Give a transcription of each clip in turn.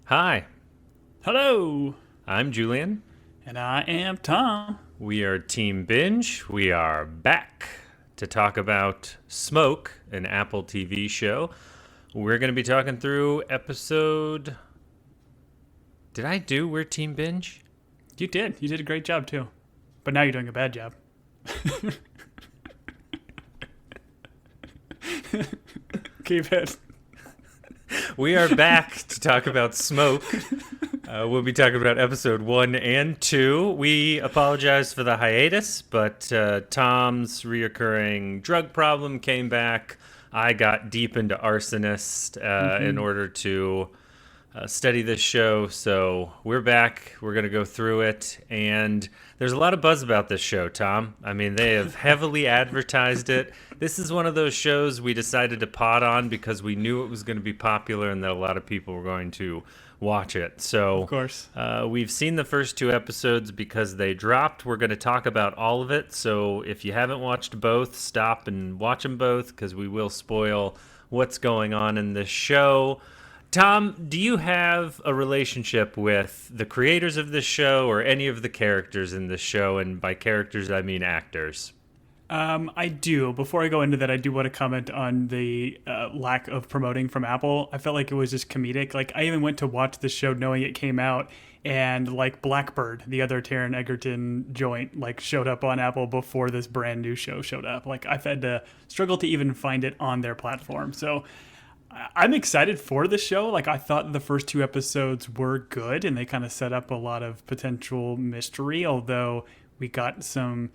Hi, Hello, I'm Julian. and I am Tom. We are Team Binge. We are back to talk about Smoke, an Apple TV show. We're going to be talking through episode. Did I do We're Team Binge? You did. You did a great job, too. But now you're doing a bad job. Keep it. We are back to talk about Smoke. We'll be talking about episode 1 and 2. We apologize for the hiatus, but Tom's reoccurring drug problem came back. I got deep into arsonist in order to study this show, so we're back. We're going to go through it, and there's a lot of buzz about this show, Tom. I mean, they have heavily advertised it. This is one of those shows we decided to pod on because we knew it was going to be popular and that a lot of people were going to watch it. So, Of course. we've seen the first 2 episodes because they dropped. We're going to talk about all of it, so if you haven't watched both, stop and watch them both because we will spoil what's going on in this show. Tom, do you have a relationship with the creators of this show or any of the characters in this show? And by characters, I mean actors. I do. Before I go into that, I do want to comment on the lack of promoting from Apple. I felt like it was just comedic. Like, I even went to watch the show knowing it came out, and like Blackbird, the other Taron Egerton joint, like showed up on Apple before this brand new show showed up. Like, I've had to struggle to even find it on their platform. So I'm excited for the show. Like, I thought the first 2 episodes were good and they kind of set up a lot of potential mystery, although we got some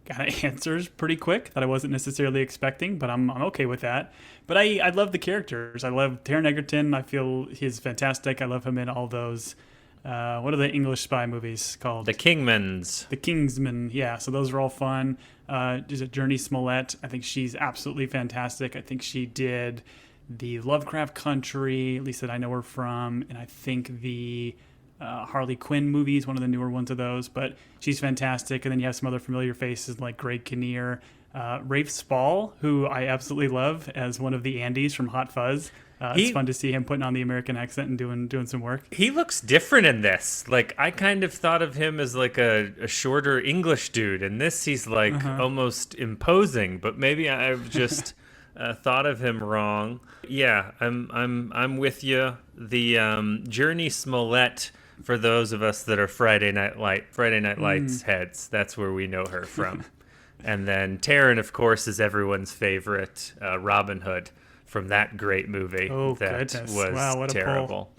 kind of answers pretty quick that I wasn't necessarily expecting, but I'm okay with that. But I love the characters. I love Taron Egerton. I feel he's fantastic. I love him in all those, what are the English spy movies called? The Kingmans. The Kingsman, yeah. So those are all fun. There's a Jurnee Smollett. I think she's absolutely fantastic. I think she did the Lovecraft Country, at least that I know her from, and I think the Harley Quinn movies, one of the newer ones of those, but she's fantastic. And then you have some other familiar faces like Greg Kinnear, Rafe Spall, who I absolutely love as one of the Andys from Hot Fuzz. It's fun to see him putting on the American accent and doing some work. He looks different in this. Like, I kind of thought of him as like a shorter English dude. In this, he's like almost imposing, but maybe I've just thought of him wrong. Yeah, I'm with you. The Jurnee Smollett, for those of us that are Friday Night Lights heads, that's where we know her from. And then Taron, of course, is everyone's favorite, Robin Hood from that great movie. Oh, that goodness. was Wow, what a terrible. pull.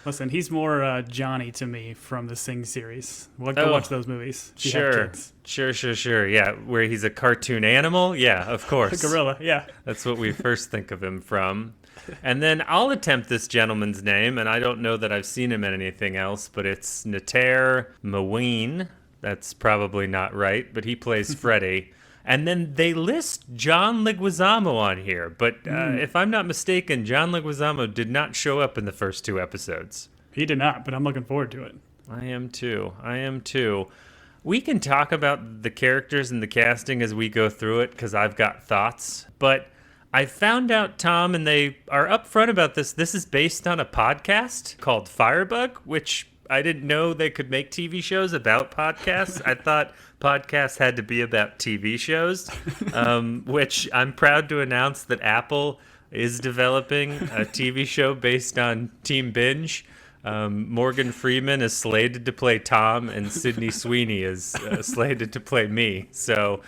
Listen, he's more Johnny to me from the Sing series. We'll go watch those movies. If you have kids. Sure. Yeah, where he's a cartoon animal. Yeah, of course. A gorilla, yeah. That's what we first think of him from. And then I'll attempt this gentleman's name, and I don't know that I've seen him in anything else, but it's Nater Maween. That's probably not right, but he plays Freddy. And then they list John Leguizamo on here, but if I'm not mistaken, John Leguizamo did not show up in the first 2 episodes. He did not, but I'm looking forward to it. I am too. We can talk about the characters and the casting as we go through it, because I've got thoughts. But I found out, Tom, and they are upfront about this, this is based on a podcast called Firebug, which I didn't know they could make TV shows about podcasts. I thought podcasts had to be about TV shows, which I'm proud to announce that Apple is developing a TV show based on Team Binge. Morgan Freeman is slated to play Tom, and Sydney Sweeney is slated to play me. So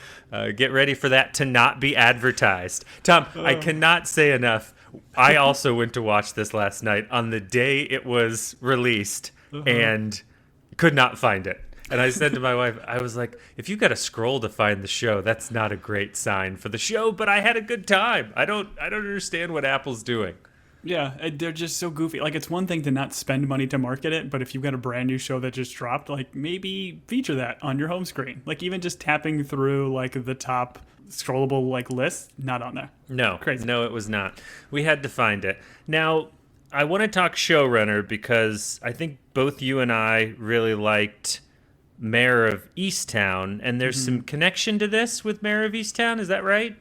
get ready for that to not be advertised. Tom, I cannot say enough. I also went to watch this last night on the day it was released and could not find it. And I said to my wife, I was like, if you got to scroll to find the show, that's not a great sign for the show, but I had a good time. I don't understand what Apple's doing. Yeah, they're just so goofy. Like, it's one thing to not spend money to market it, but if you've got a brand new show that just dropped, like, maybe feature that on your home screen. Like, even just tapping through, like, the top scrollable, like, list, not on there. No, Crazy. No, it was not. We had to find it. Now, I want to talk showrunner because I think both you and I really liked Mayor of Easttown, and there's some connection to this with Mayor of Easttown. Is that right?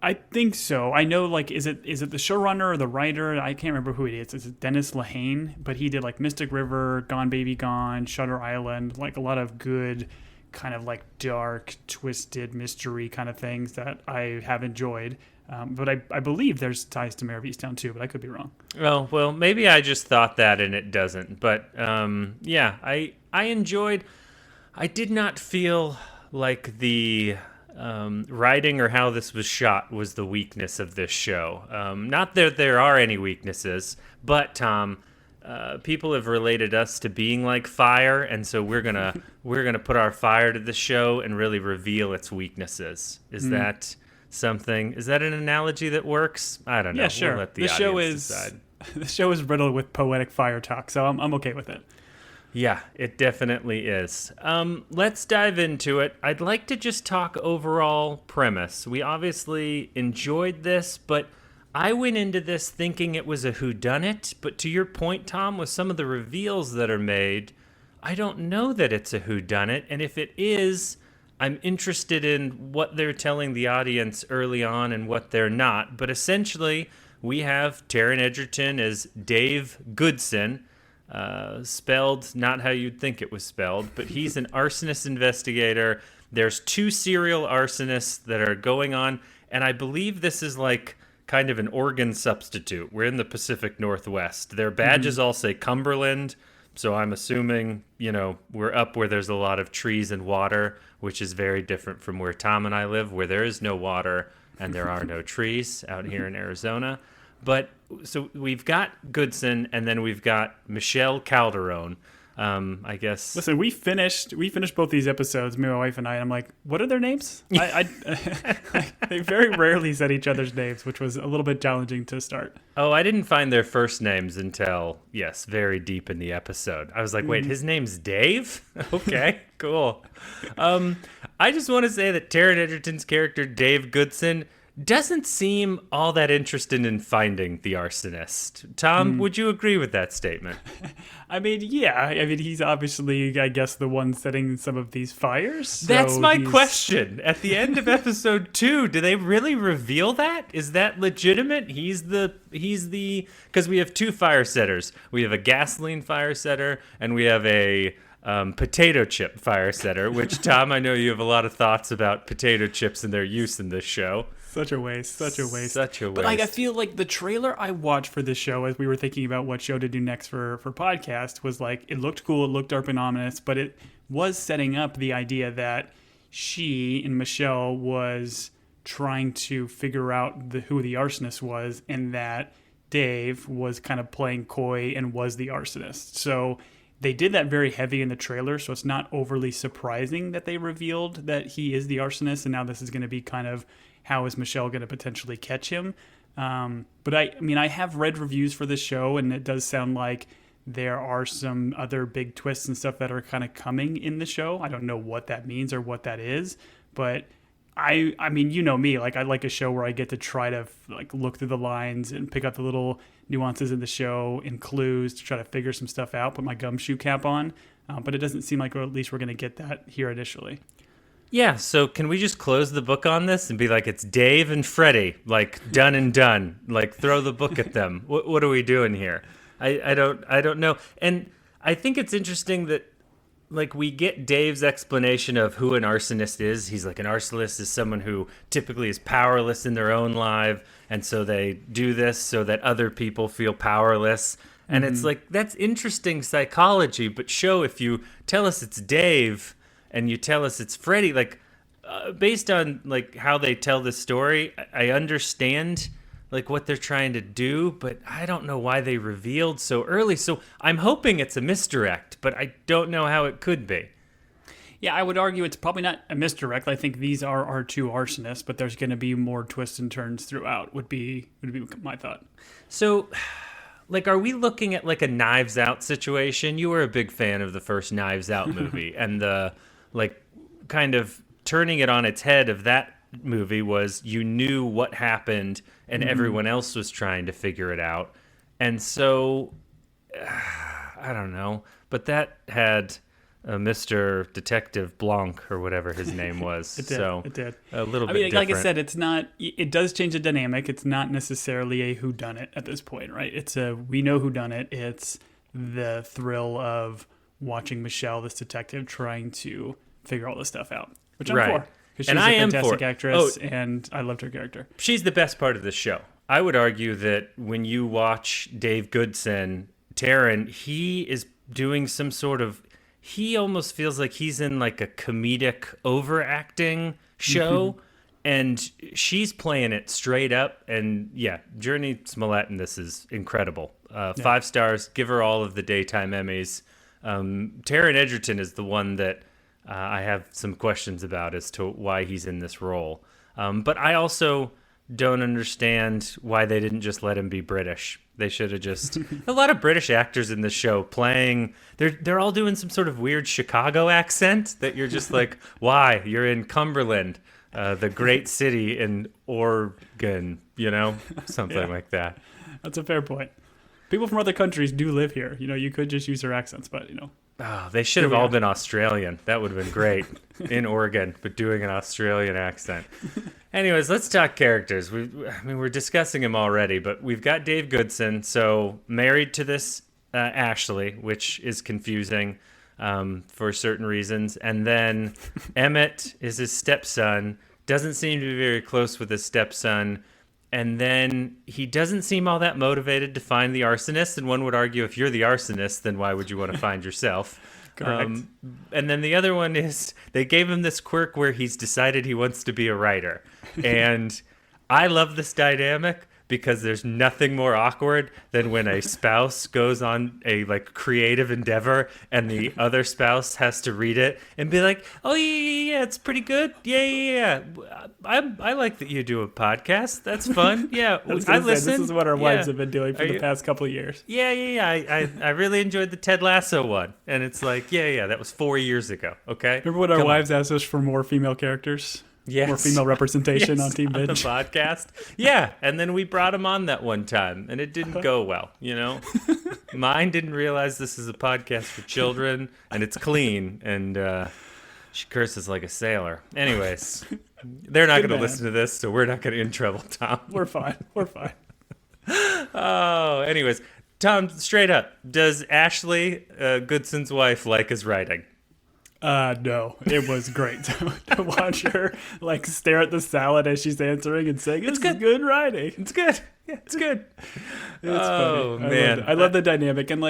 I think so. I know, like, is it the showrunner or the writer? I can't remember who it is. It's Dennis Lehane, but he did like Mystic River, Gone Baby Gone, Shutter Island, like a lot of good kind of like dark, twisted mystery kind of things that I have enjoyed. But I believe there's ties to Mayor of Easttown too, but I could be wrong. Oh, well, maybe I just thought that and it doesn't. But yeah, I enjoyed. I did not feel like the writing or how this was shot was the weakness of this show. Not that there are any weaknesses, but Tom, people have related us to being like fire, and so we're gonna put our fire to the show and really reveal its weaknesses. Is that something? Is that an analogy that works? I don't know. Yeah, sure. We'll let the audience decide. The show is riddled with poetic fire talk, so I'm okay with it. Yeah, it definitely is. Let's dive into it. I'd like to just talk overall premise. We obviously enjoyed this, but I went into this thinking it was a whodunit. But to your point, Tom, with some of the reveals that are made, I don't know that it's a whodunit. And if it is, I'm interested in what they're telling the audience early on and what they're not. But essentially, we have Taron Egerton as Dave Goodson, spelled not how you'd think it was spelled, but he's an arsonist investigator. There's 2 serial arsonists that are going on, and I believe this is like kind of an Oregon substitute. We're in the Pacific Northwest. Their badges all say Cumberland, so I'm assuming, we're up where there's a lot of trees and water, which is very different from where Tom and I live, where there is no water and there are no trees out here in Arizona. But so we've got Goodson, and then we've got Michelle Calderon. I guess. Listen, we finished both these episodes, me, my wife, and I'm like, what are their names? They very rarely said each other's names, which was a little bit challenging to start. Oh, I didn't find their first names until, yes, very deep in the episode. I was like, wait, his name's Dave? Okay, cool. I just want to say that Taron Egerton's character, Dave Goodson, doesn't seem all that interested in finding the arsonist. Tom, would you agree with that statement? I mean, yeah. I mean, he's obviously, I guess, the one setting some of these fires. So that's my question. At the end of episode 2, do they really reveal that? Is that legitimate? He's the because we have 2 fire setters. We have a gasoline fire setter, and we have a potato chip fire setter, which, Tom, I know you have a lot of thoughts about potato chips and their use in this show. Such a waste. Such a waste. But I feel like the trailer I watched for this show, as we were thinking about what show to do next for podcast, was like, it looked cool, it looked dark and ominous, but it was setting up the idea that she and Michelle was trying to figure out who the arsonist was, and that Dave was kind of playing coy and was the arsonist. So they did that very heavy in the trailer, so it's not overly surprising that they revealed that he is the arsonist, and now this is going to be kind of how is Michelle going to potentially catch him. But I have read reviews for this show, and it does sound like there are some other big twists and stuff that are kind of coming in the show. I don't know what that means or what that is, but I mean, you know me, like I like a show where I get to try to like look through the lines and pick up the little nuances in the show and clues to try to figure some stuff out, put my gumshoe cap on. But it doesn't seem like, or at least we're going to get that here initially. Yeah, so can we just close the book on this and be like, it's Dave and Freddie, like done and done, like throw the book at them. What are we doing here? I don't know. And I think it's interesting that like we get Dave's explanation of who an arsonist is. He's like, an arsonist is someone who typically is powerless in their own life, and so they do this so that other people feel powerless. And it's like, that's interesting psychology, but if you tell us it's Dave and you tell us it's Freddie, like based on like how they tell the story, I understand like what they're trying to do, but I don't know why they revealed so early. So I'm hoping it's a misdirect, but I don't know how it could be. Yeah, I would argue it's probably not a misdirect. I think these are our 2 arsonists, but there's going to be more twists and turns throughout, would be my thought. So, like, are we looking at like a Knives Out situation? You were a big fan of the first Knives Out movie, and the like kind of turning it on its head of that movie was you knew what happened and everyone else was trying to figure it out. And so I don't know, but that had Mr. Detective Blanc or whatever his name was. It did. So it did. a little I bit mean, different. like I said, it's not. It does change the dynamic. It's not necessarily a whodunit at this point, right? We know whodunit. It's the thrill of watching Michelle, this detective, trying to figure all this stuff out, which I'm Right. for. Because she's And a I am fantastic for it. actress, and I loved her character. She's the best part of the show. I would argue that when you watch Dave Goodson, Taron, he is doing some sort of, he almost feels like he's in like a comedic overacting show, and she's playing it straight up. And yeah, Jurnee Smollett in this is incredible. 5 stars. Give her all of the daytime Emmys. Taron Egerton is the one that I have some questions about as to why he's in this role. But I also don't understand why they didn't just let him be British. They should have just a lot of British actors in this show playing. They're all doing some sort of weird Chicago accent that you're just like, why? You're in Cumberland, the great city in Oregon, something like that. That's a fair point. People from other countries do live here. You could just use their accents, but Oh, they should have all been Australian. That would have been great in Oregon, but doing an Australian accent. Anyways, let's talk characters. We're discussing him already, but we've got Dave Goodson, so married to this Ashley, which is confusing for certain reasons. And then Emmett is his stepson, doesn't seem to be very close with his stepson. And then he doesn't seem all that motivated to find the arsonist. And one would argue, if you're the arsonist, then why would you want to find yourself? Correct. And then the other one is they gave him this quirk where he's decided he wants to be a writer. And I love this dynamic because there's nothing more awkward than when a spouse goes on a creative endeavor and the other spouse has to read it and be like, oh yeah, it's pretty good. Yeah. I like that you do a podcast. That's fun. Yeah, I listen. This is what our wives have been doing for the past couple of years. Yeah. I really enjoyed the Ted Lasso one. And it's like, yeah, that was 4 years ago. Okay. Remember when our wives asked us for more female characters? Yes. More female representation on Team Binge. The podcast. Yeah, and then we brought him on that one time, and it didn't go well, Mine didn't realize this is a podcast for children, and it's clean, and she curses like a sailor. Anyways, they're not going to listen to this, so we're not going to get in trouble, Tom. We're fine. Oh, anyways, Tom, straight up, does Ashley, Goodson's wife, like his writing? No, it was great to watch her stare at the salad as she's answering and saying, it's good writing. It's good. Yeah, it's good. It's funny. Man. I love the dynamic. And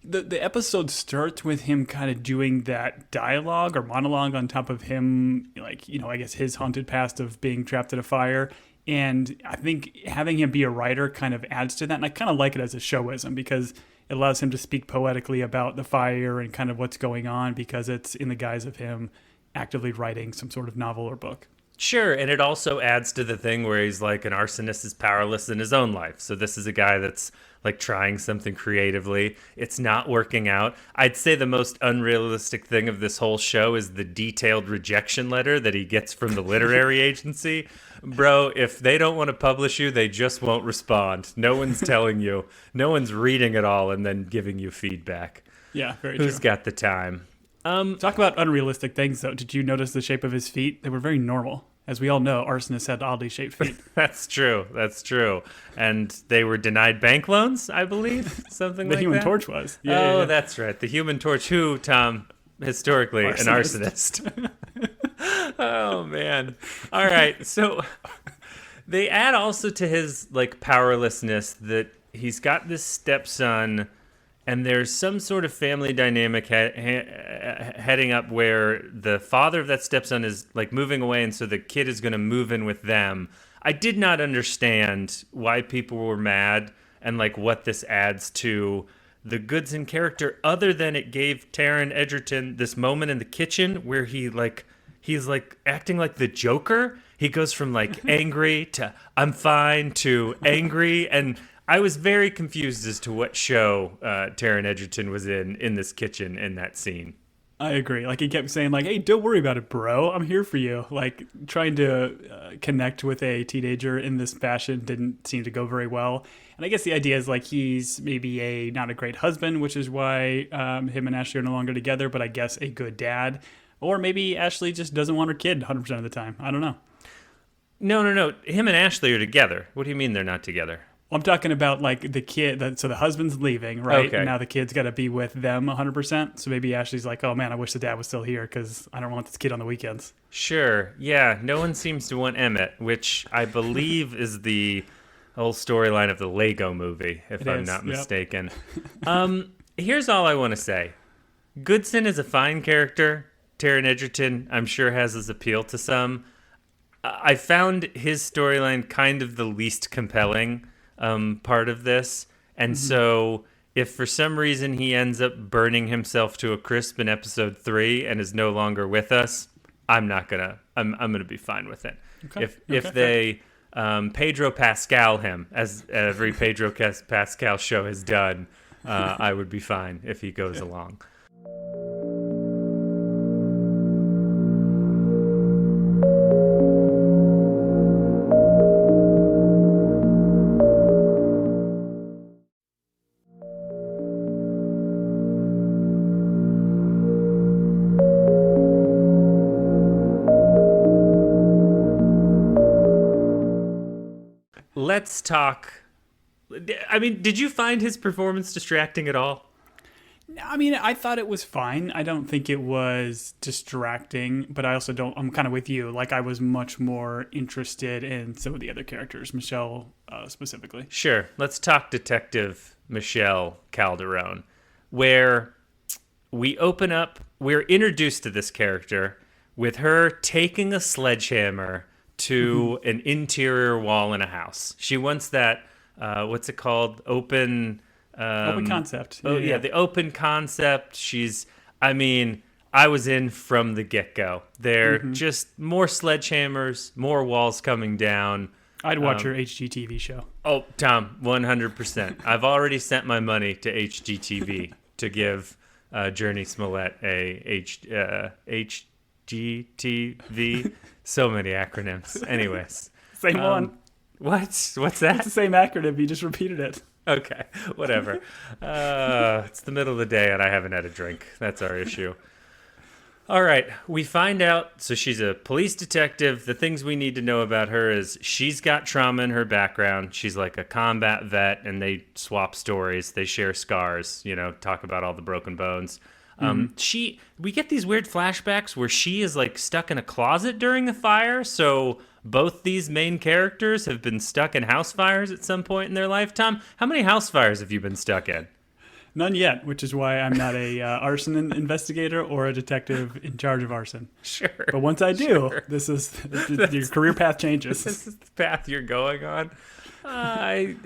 the episode starts with him kind of doing that dialogue or monologue on top of him, I guess his haunted past of being trapped in a fire. And I think having him be a writer kind of adds to that. And I kind of like it as a showism because it allows him to speak poetically about the fire and kind of what's going on because it's in the guise of him actively writing some sort of novel or book. Sure, and it also adds to the thing where he's like an arsonist is powerless in his own life. So this is a guy that's trying something creatively. It's not working out. I'd say the most unrealistic thing of this whole show is the detailed rejection letter that he gets from the literary agency. Bro, if they don't want to publish you, they just won't respond. No one's telling you. No one's reading it all and then giving you feedback. Yeah, very true. Who's got the time? Talk about unrealistic things, though. Did you notice the shape of his feet? They were very normal. As we all know, arsonists had oddly shaped feet. That's true. And they were denied bank loans, I believe, something like that. The Human Torch was. Yeah. That's right. The Human Torch, who, Tom, historically, an arsonist. Oh, man. All right. So they add also to his powerlessness that he's got this stepson, and there's some sort of family dynamic heading up where the father of that stepson is moving away, and so the kid is going to move in with them. I did not understand why people were mad and what this adds to the Goodson character, other than it gave Taron Egerton this moment in the kitchen where he's acting like the Joker. He goes from angry to I'm fine to angry, and I was very confused as to what show Taron Egerton was in this kitchen in that scene. I agree. Like he kept saying, like, "Hey, don't worry about it, bro. I'm here for you." Like trying to connect with a teenager in this fashion didn't seem to go very well. And I guess the idea is like he's maybe not a great husband, which is why him and Ashley are no longer together. But I guess a good dad, or maybe Ashley just doesn't want her kid 100% of the time. I don't know. No. Him and Ashley are together. What do you mean they're not together? Well, I'm talking about like the kid. So the husband's leaving, right? Okay. And now the kid's got to be with them 100%. So maybe Ashley's like, "Oh man, I wish the dad was still here because I don't want this kid on the weekends." Sure. Yeah. No one seems to want Emmett, which I believe is the whole storyline of the Lego movie, if I'm not mistaken. Here's all I want to say. Goodson is a fine character. Taron Egerton, I'm sure, has his appeal to some. I found his storyline kind of the least compelling part of this. And so if for some reason he ends up burning himself to a crisp in episode 3 and is no longer with us, I'm gonna be fine with it. Okay. If they Pedro Pascal him, as every Pedro Pascal show has done, I would be fine if he goes along. Let's talk. I mean, did you find his performance distracting at all? I mean, I thought it was fine. I don't think it was distracting, but I also don't. I'm kind of with you. Like, I was much more interested in some of the other characters, Michelle specifically. Sure. Let's talk Detective Michelle Calderon, where we open up. We're introduced to this character with her taking a sledgehammer to an interior wall in a house. She wants that, what's it called? Open concept. The open concept. I was in from the get-go. They're just more sledgehammers, more walls coming down. I'd watch your HGTV show. Oh, Tom, 100%. I've already sent my money to HGTV to give Jurnee Smollett a HGTV. So many acronyms. Anyways. Same one. What's that? It's the same acronym. You just repeated it. Okay, whatever. It's the middle of the day and I haven't had a drink. That's our issue. All right, we find out, so she's a police detective. The things we need to know about her is she's got trauma in her background. She's like a combat vet, and they swap stories. They share scars, talk about all the broken bones. We get these weird flashbacks where she is like stuck in a closet during the fire. So both these main characters have been stuck in house fires at some point in their lifetime. How many house fires have you been stuck in? None yet, which is why I'm not a arson investigator or a detective in charge of arson. Sure. But once I do, your career path changes. This is the path you're going on. I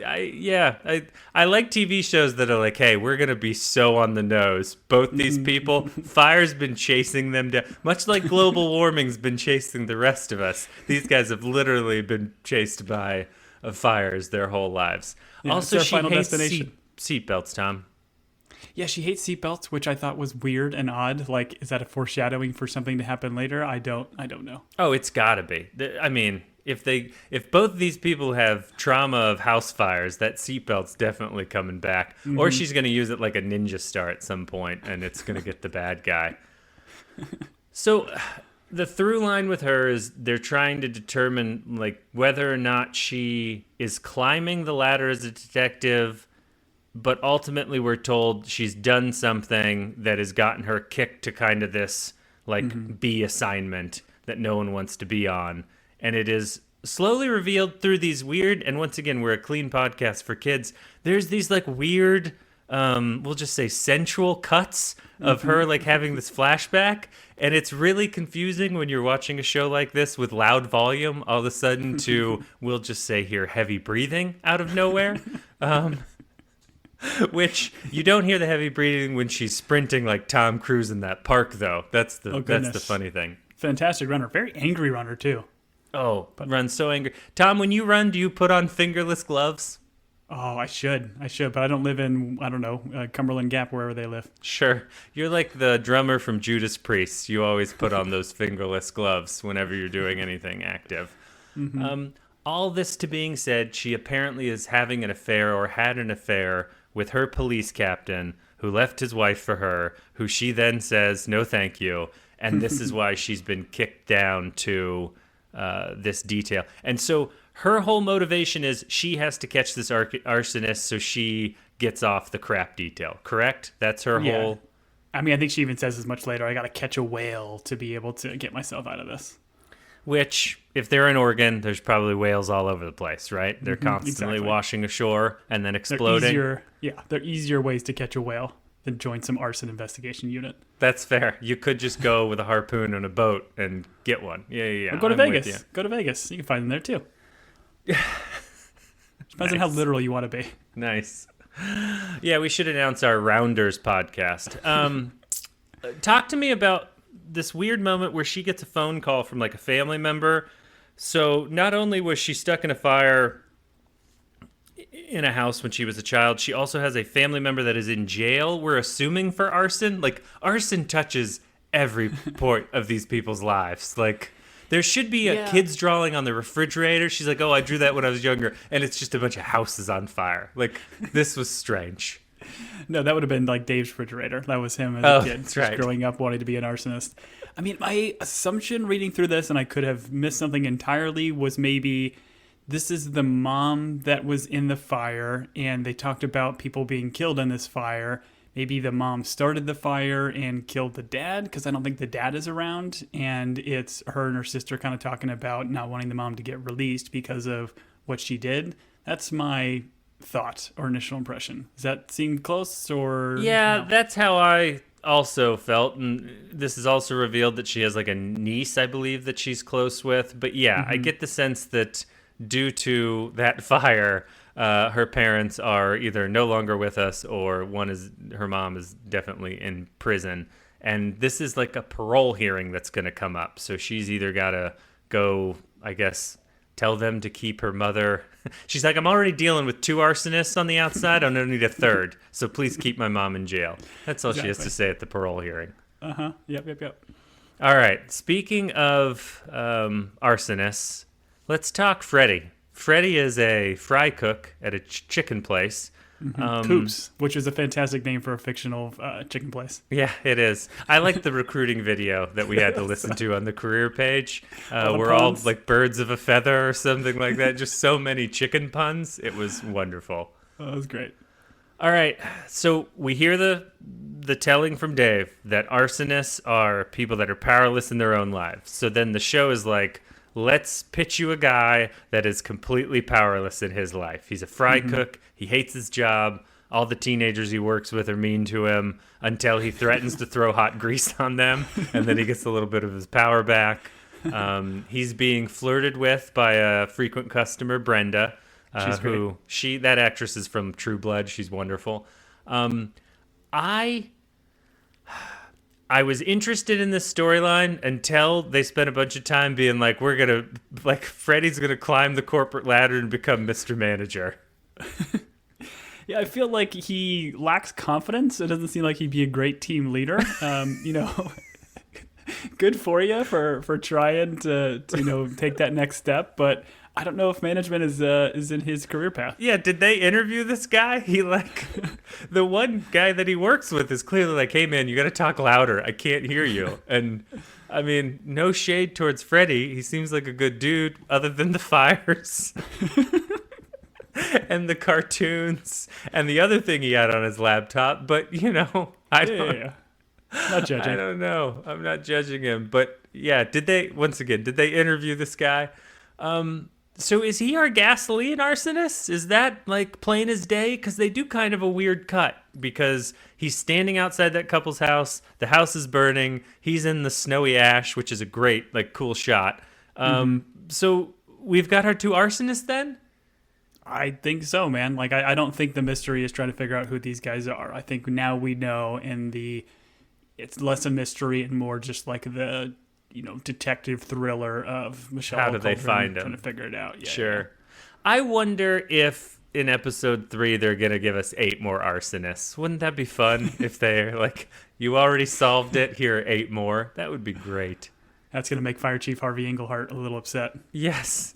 like TV shows that are like, hey, we're going to be so on the nose. Both these people, fire's been chasing them down. Much like global warming's been chasing the rest of us. These guys have literally been chased by fires their whole lives. Yeah, also, she hates destination. Seatbelts, Tom. Yeah, she hates seatbelts, which I thought was weird and odd. Like, is that a foreshadowing for something to happen later? I don't know. Oh, it's gotta be. I mean, if both of these people have trauma of house fires, that seatbelt's definitely coming back. Or she's gonna use it like a ninja star at some point, and it's gonna get the bad guy. So, the through line with her is they're trying to determine like whether or not she is climbing the ladder as a detective. But ultimately, we're told she's done something that has gotten her kicked to kind of this B assignment that no one wants to be on. And it is slowly revealed through these weird, and once again, we're a clean podcast for kids. There's these like weird, we'll just say sensual cuts of her like having this flashback. And it's really confusing when you're watching a show like this with loud volume, all of a sudden to, we'll just say here, heavy breathing out of nowhere. Which you don't hear the heavy breathing when she's sprinting like Tom Cruise in that park, though. That's the funny thing. Fantastic runner, very angry runner too. Oh, runs so angry. Tom, when you run, do you put on fingerless gloves? Oh, I should, but I don't live in, I don't know, Cumberland Gap, wherever they live. Sure. You're like the drummer from Judas Priest. You always put on those fingerless gloves whenever you're doing anything active. All this to being said, she apparently is having an affair or had an affair with her police captain who left his wife for her, who she then says, no, thank you. And this is why she's been kicked down to this detail. And so her whole motivation is she has to catch this arsonist so she gets off the crap detail, correct? That's her whole... I mean, I think she even says as much later, I got to catch a whale to be able to get myself out of this. Which, if they're in Oregon, there's probably whales all over the place, right? They're constantly washing ashore and then exploding. They're easier ways to catch a whale than join some arson investigation unit. That's fair. You could just go with a harpoon on a boat and get one. Yeah. Or go to Vegas. Go to Vegas. You can find them there, too. Depends on how literal you want to be. Nice. Yeah, we should announce our Rounders podcast. Talk to me about this weird moment where she gets a phone call from like a family member. So not only was she stuck in a fire in a house when she was a child, she also has a family member that is in jail, we're assuming, for arson. Like, arson touches every point of these people's lives. Like, there should be a kid's drawing on the refrigerator. She's like, oh, I drew that when I was younger. And it's just a bunch of houses on fire. Like, this was strange. No, that would have been like Dave's refrigerator. That was him as a kid, that's right. Growing up wanting to be an arsonist. I mean, my assumption reading through this, and I could have missed something entirely, was maybe this is the mom that was in the fire, and they talked about people being killed in this fire. Maybe the mom started the fire and killed the dad, because I don't think the dad is around, and it's her and her sister kind of talking about not wanting the mom to get released because of what she did. That's my thought or initial impression. Does that seem close, or no? That's how I also felt, and this is also revealed that she has like a niece, I believe, that she's close with. But I get the sense that due to that fire, her parents are either no longer with us, or her mom is definitely in prison, and this is like a parole hearing that's going to come up. So she's either got to go, I guess, tell them to keep her mother. She's like, I'm already dealing with 2 arsonists on the outside. I don't need a 3rd. So please keep my mom in jail. That's all she has to say at the parole hearing. Yep. All right. Speaking of arsonists, let's talk Freddy. Freddy is a fry cook at a chicken place. Coops, which is a fantastic name for a fictional chicken place. Yeah, it is. I like the recruiting video that we had to listen to on the career page. We're all like birds of a feather or something like that. Just so many chicken puns. It was wonderful. Oh, that was great. All right, so we hear the telling from Dave that arsonists are people that are powerless in their own lives. So then the show is like, let's pitch you a guy that is completely powerless in his life. He's a fry cook. He hates his job. All the teenagers he works with are mean to him until he threatens to throw hot grease on them, and then he gets a little bit of his power back. He's being flirted with by a frequent customer, Brenda, that actress is from True Blood. She's wonderful. I was interested in this storyline until they spent a bunch of time being like, Freddy's gonna climb the corporate ladder and become Mr. Manager. Yeah, I feel like he lacks confidence. It doesn't seem like he'd be a great team leader. Good for you for trying to take that next step, but I don't know if management is in his career path. Yeah, did they interview this guy? The one guy that he works with is clearly like, hey man, you got to talk louder. I can't hear you. And I mean, no shade towards Freddy. He seems like a good dude, other than the fires and the cartoons and the other thing he had on his laptop. But I don't. Not judging. I don't know. I'm not judging him. But yeah, did they interview this guy? So is he our gasoline arsonist? Is that like plain as day? Because they do kind of a weird cut, because he's standing outside that couple's house. The house is burning. He's in the snowy ash, which is a great, like, cool shot. So we've got our 2 arsonists then? I think so, man. Like, I don't think the mystery is trying to figure out who these guys are. I think now we know, and it's less a mystery and more just like the detective thriller of Michelle. How do they find him? Trying to figure it out. Yeah, sure. Yeah. I wonder if in episode 3 they're going to give us 8 more arsonists. Wouldn't that be fun if they're like, you already solved it, here are 8 more? That would be great. That's going to make Fire Chief Harvey Englehart a little upset. Yes.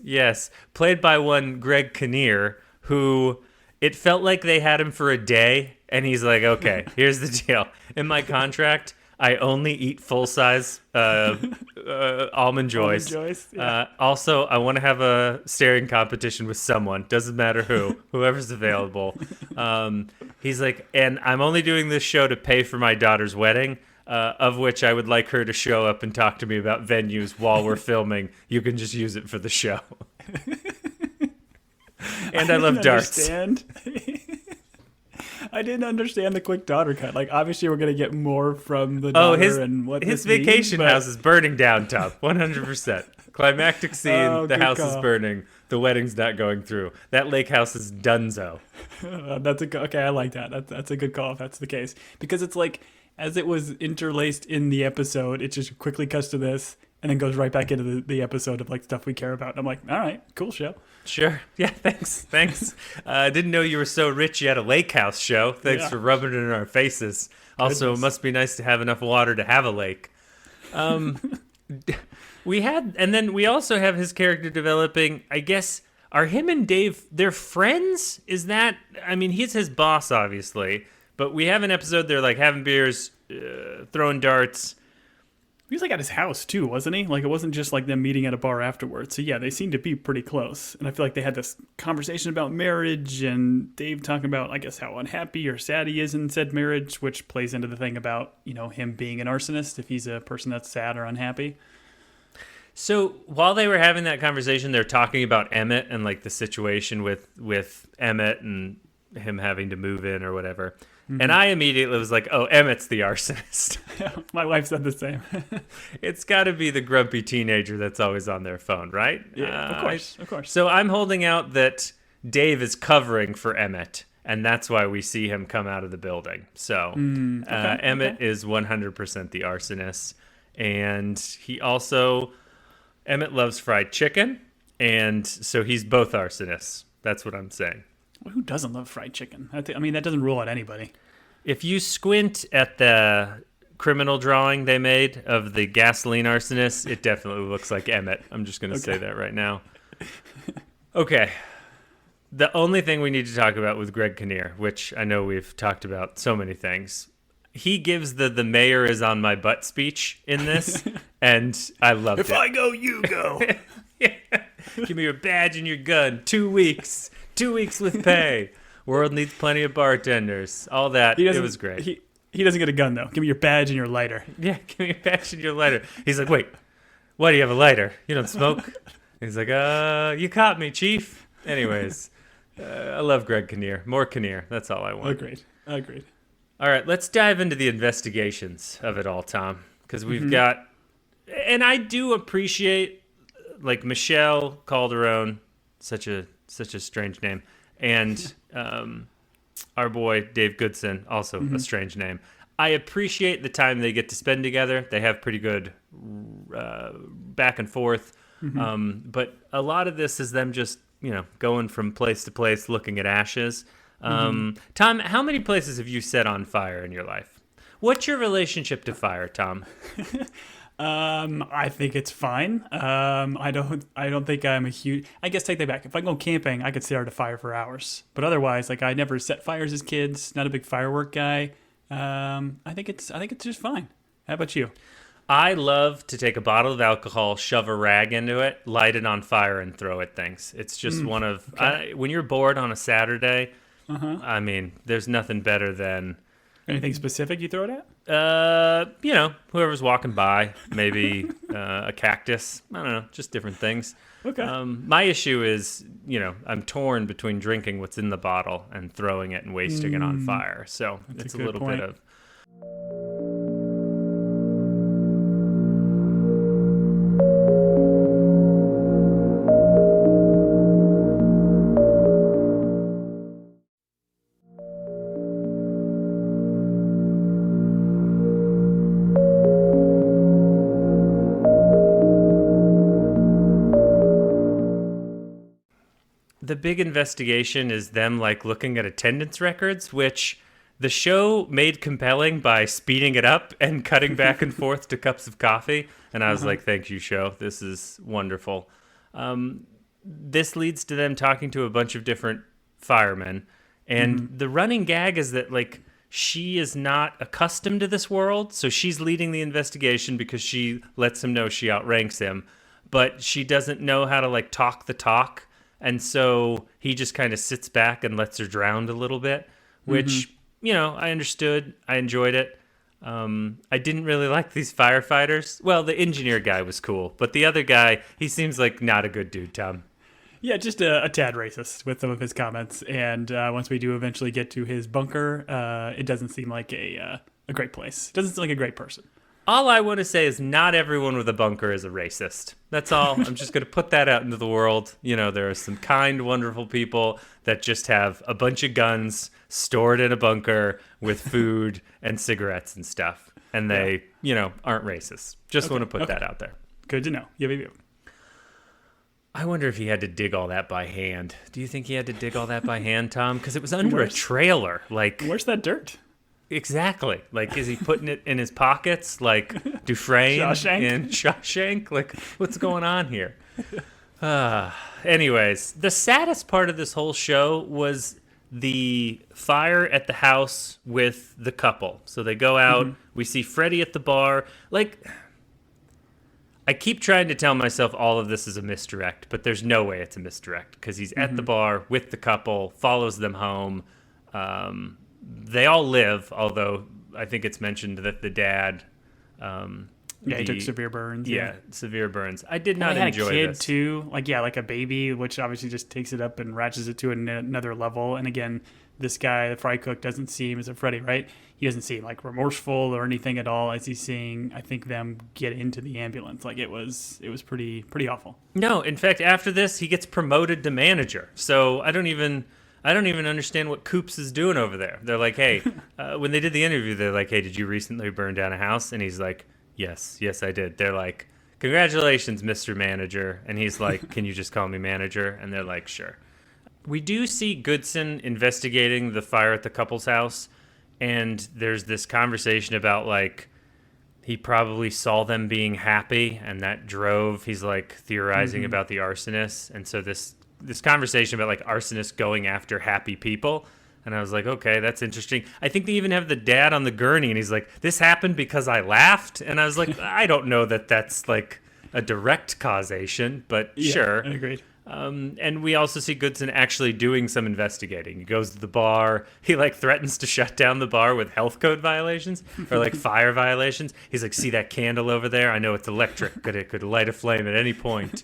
Played by one Greg Kinnear, who it felt like they had him for a day, and he's like, okay, here's the deal. In my contract, I only eat full-size Almond Joys. Yeah. Also, I want to have a staring competition with someone. Doesn't matter who. Whoever's available. He's like, and I'm only doing this show to pay for my daughter's wedding, of which I would like her to show up and talk to me about venues while we're filming. You can just use it for the show. And I love darts. I didn't understand the quick daughter cut. Like, obviously, we're going to get more from the daughter and what his this vacation means, house is burning down, Tom. 100%. Climactic scene, the house is burning. The wedding's not going through. That lake house is donezo. Okay, I like that. That's a good call if that's the case. Because it's like, as it was interlaced in the episode, it just quickly cuts to this and then goes right back into the episode of like stuff we care about. And I'm like, all right, cool show. Sure. Yeah, thanks. Didn't know you were so rich you had a lake house show. Thanks for rubbing it in our faces. Also, it must be nice to have enough water to have a lake. And then we also have his character developing, I guess, are him and Dave, they're friends? Is that, I mean, he's his boss, obviously, but we have an episode, they're like having beers, throwing darts. He was like at his house too, wasn't he? Like, it wasn't just like them meeting at a bar afterwards. So yeah, they seem to be pretty close. And I feel like they had this conversation about marriage and Dave talking about, I guess, how unhappy or sad he is in said marriage, which plays into the thing about, you know, him being an arsonist if he's a person that's sad or unhappy. So while they were having that conversation, they're talking about Emmett and like the situation with Emmett and him having to move in or whatever. Mm-hmm. And I immediately was like, oh, Emmett's the arsonist. My wife said the same. It's got to be the grumpy teenager that's always on their phone, right? Yeah, of course. So I'm holding out that Dave is covering for Emmett, and that's why we see him come out of the building. So Emmett is 100% the arsonist. And Emmett loves fried chicken, and so he's both arsonists. That's what I'm saying. Well, who doesn't love fried chicken? I mean, that doesn't rule out anybody. If you squint at the criminal drawing they made of the gasoline arsonist, it definitely looks like Emmett. I'm just going to say that right now. Okay. The only thing we need to talk about with Greg Kinnear, which I know we've talked about so many things, he gives the mayor is on my butt speech in this, and I loved it. If I go, you go. Yeah. Give me your badge and your gun. 2 weeks. 2 weeks with pay. World needs plenty of bartenders. All that. It was great. He doesn't get a gun, though. Give me your badge and your lighter. Yeah, give me your badge and your lighter. He's like, wait, why do you have a lighter? You don't smoke? He's like, you caught me, chief. Anyways, I love Greg Kinnear. More Kinnear. That's all I want. Agreed. All right, let's dive into the investigations of it all, Tom. Because we've got... And I do appreciate, like, Michelle Calderon, such a strange name, and our boy Dave Goodson, also a strange name. I appreciate the time they get to spend together. They have pretty good back and forth, but a lot of this is them just going from place to place, looking at ashes. Tom, how many places have you set on fire in your life? What's your relationship to fire, Tom? I think it's fine. I don't think I'm a huge. I guess take that back. If I go camping, I could stare at a fire for hours. But otherwise, like I never set fires as kids. Not a big firework guy. I think it's just fine. How about you? I love to take a bottle of alcohol, shove a rag into it, light it on fire, and throw at things. It's just one of when you're bored on a Saturday. I mean, there's nothing better than. Anything specific you throw it at? Whoever's walking by, maybe a cactus. I don't know, just different things. Okay. My issue is, I'm torn between drinking what's in the bottle and throwing it and wasting it on fire. So it's a little bit of. the big investigation is them like looking at attendance records, which the show made compelling by speeding it up and cutting back and forth to cups of coffee. And I was like, thank you, show. This is wonderful. This leads to them talking to a bunch of different firemen. And the running gag is that, like, she is not accustomed to this world. So she's leading the investigation because she lets him know she outranks him. But she doesn't know how to, like, talk the talk. And so he just kind of sits back and lets her drown a little bit, which... you know, I understood. I enjoyed it. I didn't really like these firefighters. Well, the engineer guy was cool, but the other guy, he seems like not a good dude, Tom. Yeah, just a tad racist with some of his comments. And once we do eventually get to his bunker, it doesn't seem like a great place. It doesn't seem like a great person. All I want to say is not everyone with a bunker is a racist. That's all. I'm just going to put that out into the world. You know, there are some kind, wonderful people that just have a bunch of guns stored in a bunker with food and cigarettes and stuff. And they, you know, aren't racist. Just want to put that out there. Good to know. Yeah, baby. I wonder if he had to dig all that by hand. Do you think he had to dig all that by hand, Tom? Because it was under a trailer. Like, where's that dirt? Exactly. Like, is he putting it in his pockets like Dufresne in Shawshank? Like, what's going on here? Anyways, the saddest part of this whole show was the fire at the house with the couple. So they go out. We see Freddie at the bar. Like, I keep trying to tell myself all of this is a misdirect, but there's no way it's a misdirect because he's at the bar with the couple, follows them home. They all live, although I think it's mentioned that the dad... he took severe burns. Yeah, severe burns. I did not had enjoy a kid this. too, like a baby, which obviously just takes it up and ratchets it to another level. And again, this guy, the fry cook, doesn't seem, as a Freddy, right? He doesn't seem like remorseful or anything at all as he's seeing, I think, them get into the ambulance. Like it was pretty awful. No, in fact, after this, he gets promoted to manager. So I don't even understand what Coops is doing over there. They're like, hey, when they did the interview, they're like, hey, did you recently burn down a house? And he's like, yes, I did. They're like, congratulations, Mr. Manager. And he's like, can you just call me manager? And they're like, sure. We do see Goodson investigating the fire at the couple's house. And there's this conversation about, like, he probably saw them being happy. And that drove, he's like theorizing about the arsonists. And so this conversation about, like, arsonists going after happy people. And I was like, okay, that's interesting. I think they even have the dad on the gurney, and he's like, this happened because I laughed. And I was like, I don't know that that's, like, a direct causation, but sure. I agreed. And we also see Goodson actually doing some investigating. He goes to the bar. He, like, threatens to shut down the bar with health code violations or, like, fire violations. He's like, see that candle over there? I know it's electric, but it could light a flame at any point.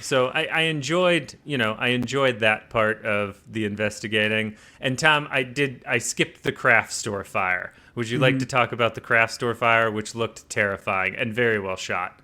So I enjoyed that part of the investigating. And Tom, I skipped the craft store fire. Would you like to talk about the craft store fire, which looked terrifying and very well shot?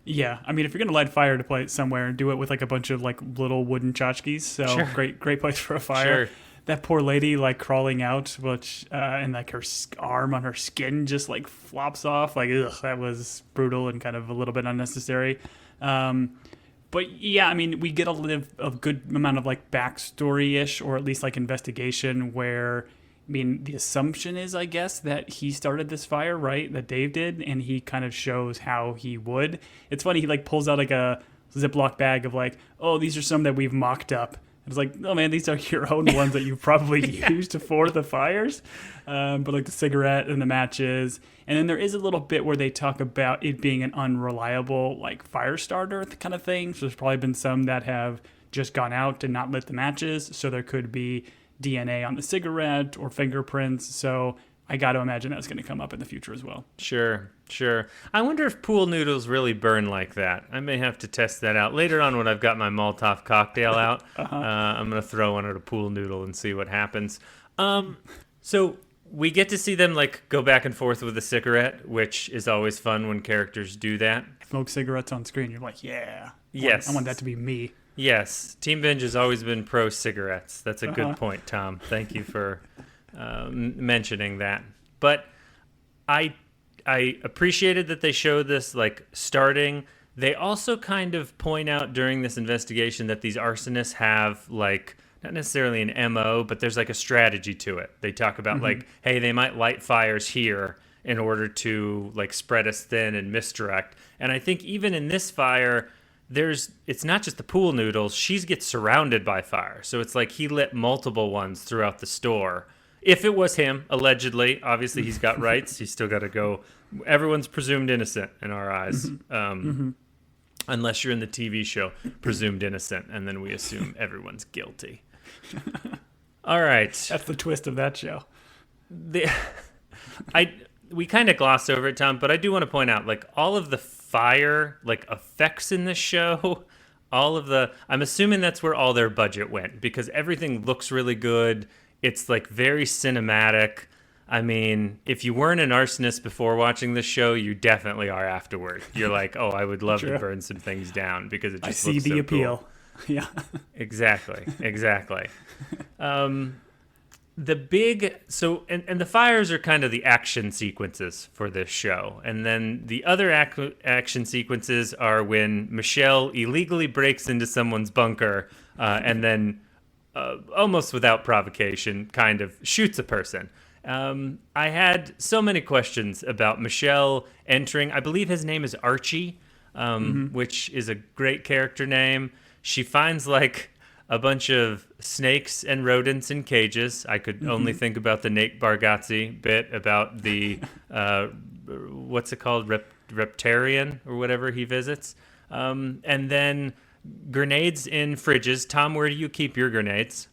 Yeah, I mean, if you're gonna light fire to play it somewhere, do it with like a bunch of like little wooden tchotchkes. So Sure. great place for a fire. Sure. That poor lady like crawling out, which and like her arm on her skin just like flops off. Like, ugh, that was brutal and kind of a little bit unnecessary. But yeah, I mean, we get a good amount of like backstory-ish, or at least like investigation where, I mean, the assumption is, I guess, that he started this fire, right? That Dave did, and he kind of shows how he would. It's funny, he like pulls out like a Ziploc bag of like, oh, these are some that we've mocked up. It's like, oh man, these are your own ones that you've probably used for the fires. But like the cigarette and the matches. And then there is a little bit where they talk about it being an unreliable like fire starter kind of thing. So there's probably been some that have just gone out and not lit the matches. So there could be DNA on the cigarette or fingerprints. So I got to imagine that's going to come up in the future as well. Sure. I wonder if pool noodles really burn like that. I may have to test that out. Later on when I've got my Molotov cocktail out, I'm going to throw one at a pool noodle and see what happens. So we get to see them like go back and forth with a cigarette, which is always fun when characters do that. Smoke cigarettes on screen. You're like, yeah. Yes. I want that to be me. Yes. Team Binge has always been pro cigarettes. That's a good point, Tom. Thank you for mentioning that. But I appreciated that they showed this like starting They also kind of point out during this investigation that these arsonists have like not necessarily an MO, but there's like a strategy to it. They talk about like, hey, they might light fires here in order to like spread us thin and misdirect. And I think even in this fire, it's not just the pool noodles. She gets surrounded by fire. So it's like he lit multiple ones throughout the store. If it was him, allegedly, obviously he's got rights. He's still got to go. Everyone's presumed innocent in our eyes. Unless you're in the TV show, presumed innocent, and then we assume everyone's guilty. All right. That's the twist of that show. We kind of glossed over it, Tom, but I do want to point out, like, all of the fire, like, effects in this show, I'm assuming that's where all their budget went, because everything looks really good. It's, like, very cinematic. I mean, if you weren't an arsonist before watching this show, you definitely are afterward. You're like, oh, I would love to burn some things down because it just looks so cool. I see the appeal. Cool. Yeah. Exactly. The fires are kind of the action sequences for this show. And then the other action sequences are when Michelle illegally breaks into someone's bunker and then almost without provocation kind of shoots a person. I had so many questions about Michelle entering. I believe his name is Archie, which is a great character name. She finds like a bunch of snakes and rodents in cages. I could only think about the Nate Bargatze bit about the, what's it called? Reptarian or whatever he visits. And then grenades in fridges. Tom, where do you keep your grenades?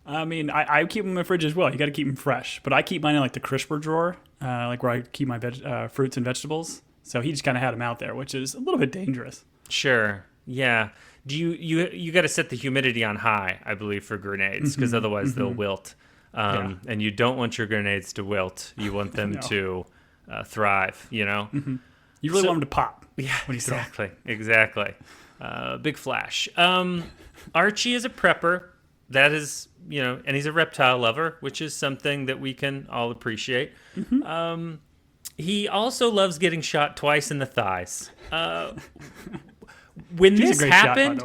I mean, I keep them in the fridge as well. You got to keep them fresh. But I keep mine in like the crisper drawer, like where I keep my fruits and vegetables. So he just kind of had them out there, which is a little bit dangerous. Sure. Yeah. Do you got to set the humidity on high, I believe, for grenades, because otherwise they'll wilt. And you don't want your grenades to wilt. You want them to thrive, you know? You really want them to pop. Yeah, when you exactly. Big flash. Archie is a prepper. That is, you know, and he's a reptile lover, which is something that we can all appreciate. He also loves getting shot twice in the thighs. When this happened,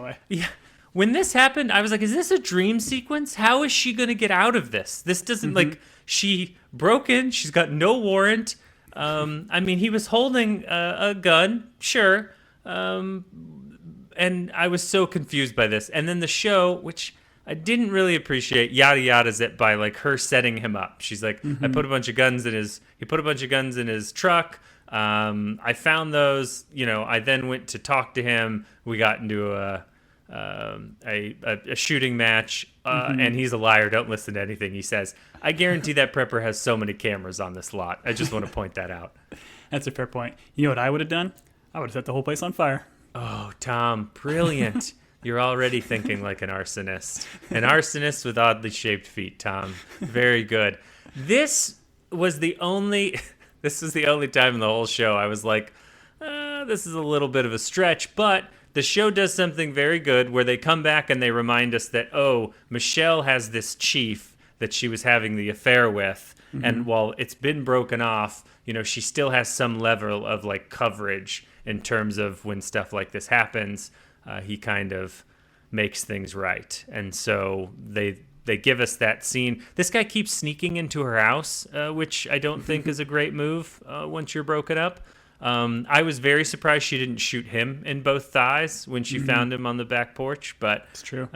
when this happened, I was like, is this a dream sequence? How is she going to get out of this? This doesn't, like, she broke in. She's got no warrant. I mean, he was holding a gun, sure. And I was so confused by this. And then the show, which I didn't really appreciate, yada yada's it by like her setting him up. She's like, he put a bunch of guns in his truck. I found those, you know, I then went to talk to him. We got into a shooting match, and he's a liar. Don't listen to anything he says. I guarantee that prepper has so many cameras on this lot. I just want to point that out. That's a fair point. You know what I would have done? I would have set the whole place on fire. Oh, Tom, brilliant. You're already thinking like an arsonist. An arsonist with oddly shaped feet, Tom. Very good. This was the only time in the whole show I was like, this is a little bit of a stretch, but the show does something very good where they come back and they remind us that, oh, Michelle has this chief that she was having the affair with, and while it's been broken off, you know, she still has some level of like coverage in terms of when stuff like this happens. He kind of makes things right. And so they give us that scene. This guy keeps sneaking into her house, which I don't think is a great move once you're broken up. I was very surprised she didn't shoot him in both thighs when she found him on the back porch. But it's true.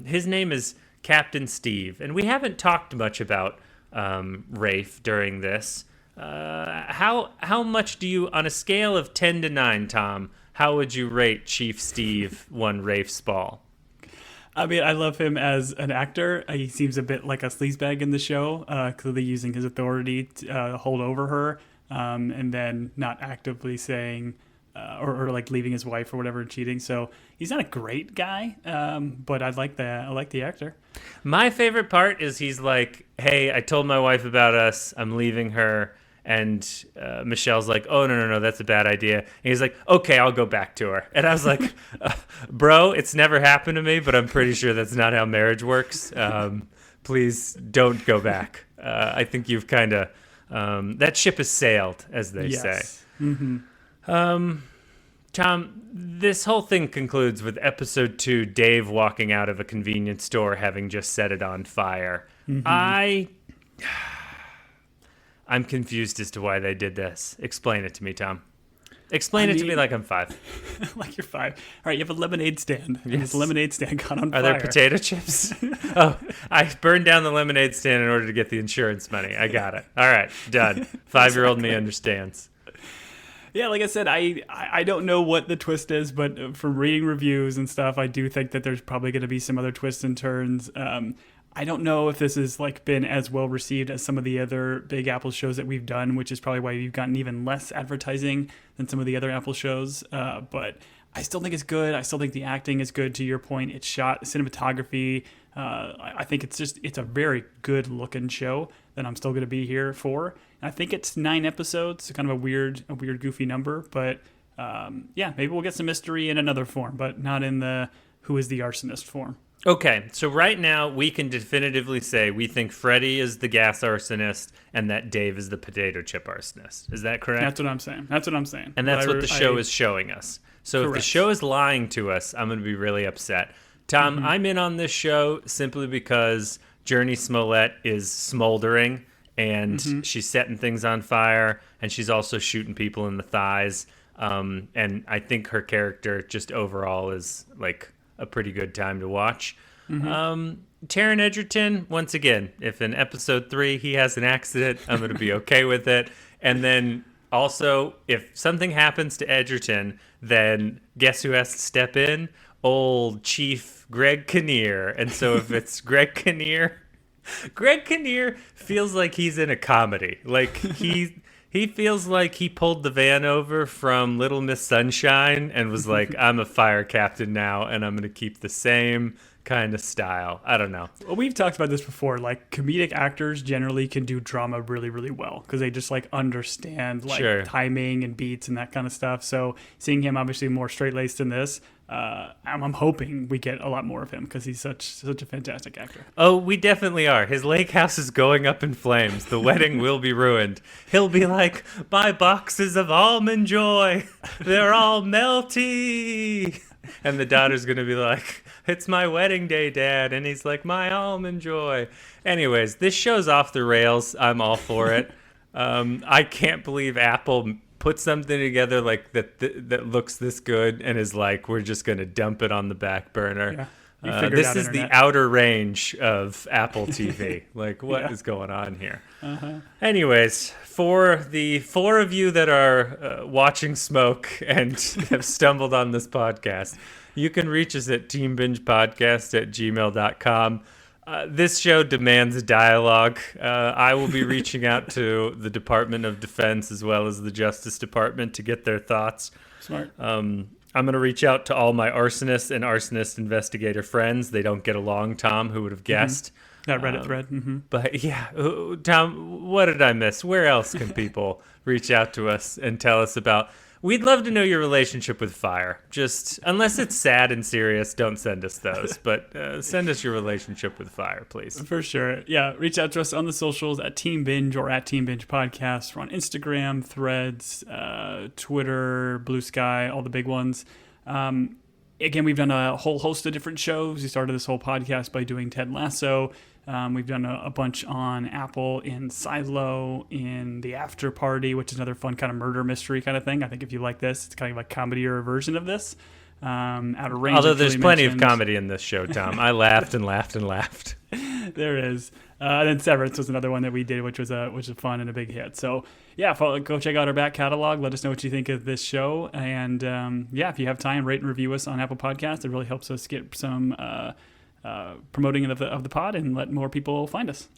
His name is Captain Steve. And we haven't talked much about Rafe during this. How much do you, on a scale of 10 to 9, Tom, how would you rate Chief Steve, one Rafe Spall? I mean, I love him as an actor. He seems a bit like a sleazebag in the show, clearly using his authority to hold over her, and then not actively saying or like leaving his wife or whatever and cheating. So he's not a great guy, but I like the actor. My favorite part is he's like, "Hey, I told my wife about us. I'm leaving her." And Michelle's like, oh, no, that's a bad idea. And he's like, okay, I'll go back to her. And I was like, bro, it's never happened to me, but I'm pretty sure that's not how marriage works. Please don't go back. I think you've kind of, that ship has sailed, as they say. Tom, this whole thing concludes with episode 2, Dave walking out of a convenience store having just set it on fire. I'm confused as to why they did this. Explain it to me, Tom. Explain it to me like I'm 5. Like you're 5. All right, you have a lemonade stand. And this lemonade stand got on fire. Are there potato chips? Oh, I burned down the lemonade stand in order to get the insurance money. I got it. All right, done. 5-year-old me understands. Yeah, like I said, I don't know what the twist is, but from reading reviews and stuff, I do think that there's probably going to be some other twists and turns. I don't know if this has like been as well received as some of the other big Apple shows that we've done, which is probably why we've gotten even less advertising than some of the other Apple shows. But I still think it's good. I still think the acting is good. To your point, it's shot, cinematography. I think it's a very good looking show that I'm still going to be here for. And I think it's 9 episodes, kind of a weird goofy number. But yeah, maybe we'll get some mystery in another form, but not in the who is the arsonist form. Okay, so right now we can definitively say we think Freddy is the gas arsonist and that Dave is the potato chip arsonist. Is that correct? That's what I'm saying. And that's what the show is showing us. So Correct. if the show is lying to us, I'm going to be really upset. Tom, I'm in on this show simply because Jurnee Smollett is smoldering and she's setting things on fire and she's also shooting people in the thighs. And I think her character just overall is like a pretty good time to watch. Taron Egerton, once again, if in episode 3 he has an accident, I'm going to be okay with it. And then also, if something happens to Egerton, then guess who has to step in? Old Chief Greg Kinnear. And so if it's Greg Kinnear feels like he's in a comedy. Like he feels like he pulled the van over from Little Miss Sunshine and was like, I'm a fire captain now, and I'm going to keep the same kind of style. I don't know. Well, we've talked about this before. Like, comedic actors generally can do drama really, really well because they just, like, understand, like, timing and beats and that kind of stuff. So seeing him obviously more straight-laced in this, I'm hoping we get a lot more of him because he's such a fantastic actor. Oh, we definitely are. His lake house is going up in flames. The wedding will be ruined. He'll be like, my boxes of almond joy, they're all melty. And the daughter's going to be like, it's my wedding day, Dad. And he's like, my almond joy. Anyways, this show's off the rails. I'm all for it. I can't believe Apple put something together like that looks this good and is like, we're just going to dump it on the back burner. Yeah, this is the outer range of Apple TV. Like, what is going on here? Anyways, for the 4 of you that are watching smoke and have stumbled on this podcast, you can reach us at teambingepodcast@gmail.com. This show demands dialogue. I will be reaching out to the Department of Defense as well as the Justice Department to get their thoughts. Smart. I'm going to reach out to all my arsonist and arsonist investigator friends. They don't get along, Tom. Who would have guessed? That Reddit thread. But yeah, Tom, what did I miss? Where else can people reach out to us and tell us about? We'd love to know your relationship with fire. Just, unless it's sad and serious, don't send us those. But send us your relationship with fire, please. For sure. Yeah, reach out to us on the socials at Team Binge or at Team Binge Podcast. We're on Instagram, Threads, Twitter, Blue Sky, all the big ones. Again, we've done a whole host of different shows. We started this whole podcast by doing Ted Lasso. We've done a bunch on Apple, in Silo, in The After Party, which is another fun kind of murder mystery kind of thing. I think if you like this, it's kind of like a comedy or a version of this. Out of range. Although there's plenty of comedy in this show, Tom. I laughed and laughed and laughed. There is. And then Severance was another one that we did, which was fun and a big hit. So yeah, go check out our back catalog. Let us know what you think of this show. And yeah, if you have time, rate and review us on Apple Podcasts. It really helps us get some promoting of the pod and let more people find us.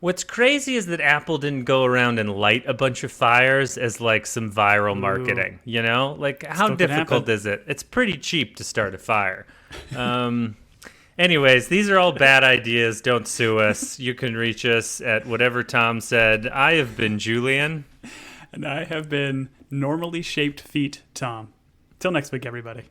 What's crazy is that Apple didn't go around and light a bunch of fires as like some viral marketing, you know? Like, how difficult is it? It's pretty cheap to start a fire. Anyways, these are all bad ideas. Don't sue us. You can reach us at whatever Tom said. I have been Julian. And I have been normally shaped feet, Tom. Till next week, everybody.